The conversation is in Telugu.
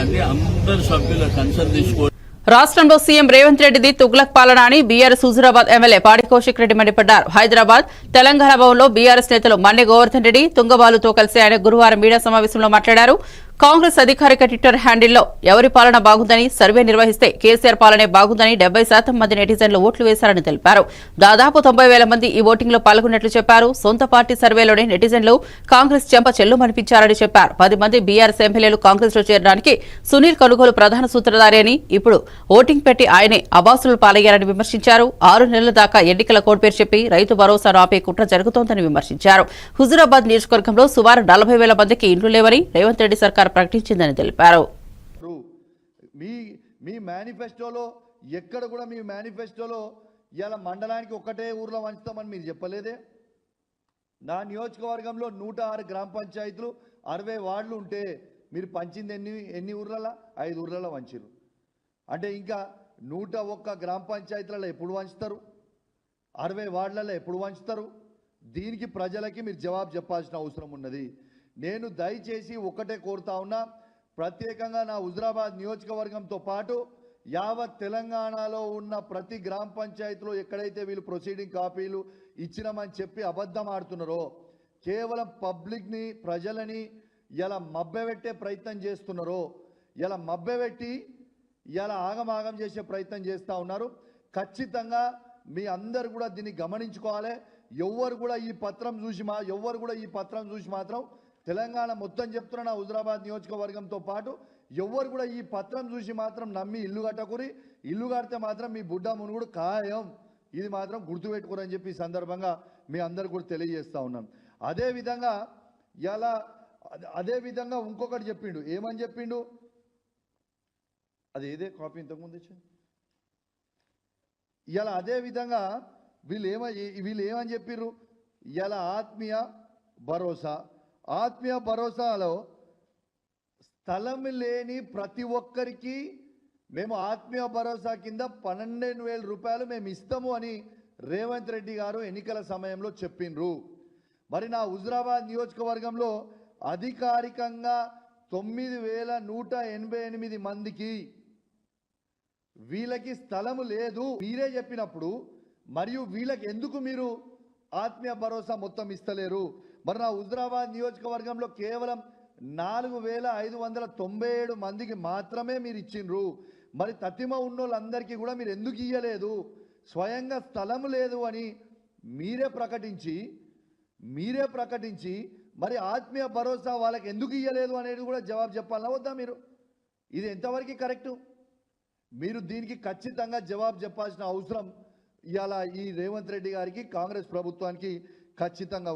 దాన్ని అందరు సభ్యుల కన్సర్న్ తీసుకో. రాష్ట్రంలో సీఎం రేవంత్ రెడ్డిది తుగ్లక్ పాలన అని బీఆర్ఎస్ హుజూరాబాద్ ఎమ్మెల్యే పాడి కౌశిక్ రెడ్డి మండిపడ్డారు. హైదరాబాద్ తెలంగాణ భవన్లో బీఆర్ఎస్ నేతలు మన్నె గోవర్ధన్ రెడ్డి తుంగబాలుతో కలిసి ఆయన గురువారం మీడియా సమావేశంలో మాట్లాడారు. కాంగ్రెస్ అధికారిక ట్విట్టర్ హ్యాండిల్లో ఎవరి పాలన బాగుందని, సర్వే నిర్వహిస్తే కేసీఆర్ పాలనే బాగుందని 70% మంది నెటిజన్లు ఓట్లు వేశారని తెలిపారు. దాదాపు 90,000 మంది ఈ ఓటింగ్లో పాల్గొన్నట్లు చెప్పారు. సొంత పార్టీ సర్వేలోనే నెటిజన్లు కాంగ్రెస్ చెంప చెల్లుమనిపించారని చెప్పారు. 10 మంది బీఆర్ఎస్ ఎమ్మెల్యేలు కాంగ్రెస్ లో చేరడానికి సునీల్ కనుగోలు ప్రధాన సూత్రధారి అని, ఇప్పుడు ఓటింగ్ పెట్టి ఆయనే అవాసులు పాలయ్యారని విమర్శించారు. 6 నెలల దాకా ఎన్నికల కోడ్ పేరు చెప్పి రైతు భరోసాను ఆపే కుట్ర జరుగుతోందని విమర్శించారు. హుజూరాబాద్ నియోజకవర్గంలో సుమారు 40,000 మందికి ఇండ్లు లేవని రేవంత్ రెడ్డి సర్కార్ ప్రకటించిందని తెలిపారు. మీ మేనిఫెస్టోలో ఎక్కడ కూడా మీ మేనిఫెస్టోలో ఇలా మండలానికి ఒక్కటే ఊర్లో వంచుతామని మీరు చెప్పలేదే. నా నియోజకవర్గంలో 106 గ్రామ పంచాయతీలు 60 వార్డులు ఉంటే మీరు పంచింది ఎన్ని ఊర్లలో? 5 ఊర్లలో వంచారు. అంటే ఇంకా 101 గ్రామ పంచాయతీలలో ఎప్పుడు వంచుతారు? 60 వార్డులలో ఎప్పుడు వంచుతారు? దీనికి ప్రజలకి మీరు జవాబు చెప్పాల్సిన అవసరం ఉన్నది. నేను దయచేసి ఒకటే కోరుతా ఉన్నా, ప్రత్యేకంగా నా హుజూరాబాద్ నియోజకవర్గంతో పాటు యావత్ తెలంగాణలో ఉన్న ప్రతి గ్రామ పంచాయతీలో ఎక్కడైతే వీళ్ళు ప్రొసీడింగ్ కాపీలు ఇచ్చినామని చెప్పి అబద్ధం ఆడుతున్నారో, కేవలం పబ్లిక్ని ప్రజలని ఇలా మభ్యపెట్టే ప్రయత్నం చేస్తున్నారో, ఇలా మభ్యపెట్టి ఇలా ఆగమాగం చేసే ప్రయత్నం చేస్తూ ఉన్నారు. ఖచ్చితంగా మీ అందరు కూడా దీన్ని గమనించుకోవాలి. ఎవ్వరు కూడా ఈ పత్రం చూసి మాత్రం తెలంగాణ మొత్తం చెప్తున్నా, నా హుజూరాబాద్ నియోజకవర్గంతో పాటు ఎవ్వరు కూడా ఈ పత్రం చూసి మాత్రం నమ్మి ఇల్లు కట్టకురి. ఇల్లు కడితే మాత్రం మీ బుడ్డ మునుగుడు ఖాయం. ఇది మాత్రం గుర్తుపెట్టుకోరని చెప్పి ఈ సందర్భంగా మీ అందరు కూడా తెలియజేస్తూ ఉన్నాను. అదేవిధంగా ఇంకొకటి చెప్పిండు. ఏమని చెప్పిండు? అది ఏదే కాపీ ఇంతకుముందు ఇచ్చింది. ఇలా అదేవిధంగా వీళ్ళు ఏమని చెప్పిర్రు? ఇలా ఆత్మీయ భరోసాలో స్థలం లేని ప్రతి ఒక్కరికి మేము ఆత్మీయ భరోసా కింద 12,000 రూపాయలు మేము ఇస్తాము అని రేవంత్ రెడ్డి గారు ఎన్నికల సమయంలో చెప్పిండ్రు. మరి నా హుజూరాబాద్ నియోజకవర్గంలో అధికారికంగా 9,188 మందికి వీళ్ళకి స్థలము లేదు మీరే చెప్పినప్పుడు, మరియు వీళ్ళకి ఎందుకు మీరు ఆత్మీయ భరోసా మొత్తం ఇస్తలేరు? మరి నా హుజూరాబాద్ నియోజకవర్గంలో కేవలం 4,597 మందికి మాత్రమే మీరు ఇచ్చిండ్రు. మరి తతిమ ఉన్నోళ్ళందరికీ కూడా మీరు ఎందుకు ఇయ్యలేదు? స్వయంగా స్థలము లేదు అని మీరే ప్రకటించి మరి ఆత్మీయ భరోసా వాళ్ళకి ఎందుకు ఇయ్యలేదు అనేది కూడా జవాబు చెప్పాలన్నా వద్దా మీరు? ఇది ఎంతవరకు కరెక్టు? మీరు దీనికి ఖచ్చితంగా జవాబు చెప్పాల్సిన అవసరం ఇవాళ ఈ రేవంత్ రెడ్డి గారికి, కాంగ్రెస్ ప్రభుత్వానికి ఖచ్చితంగా ఉంది.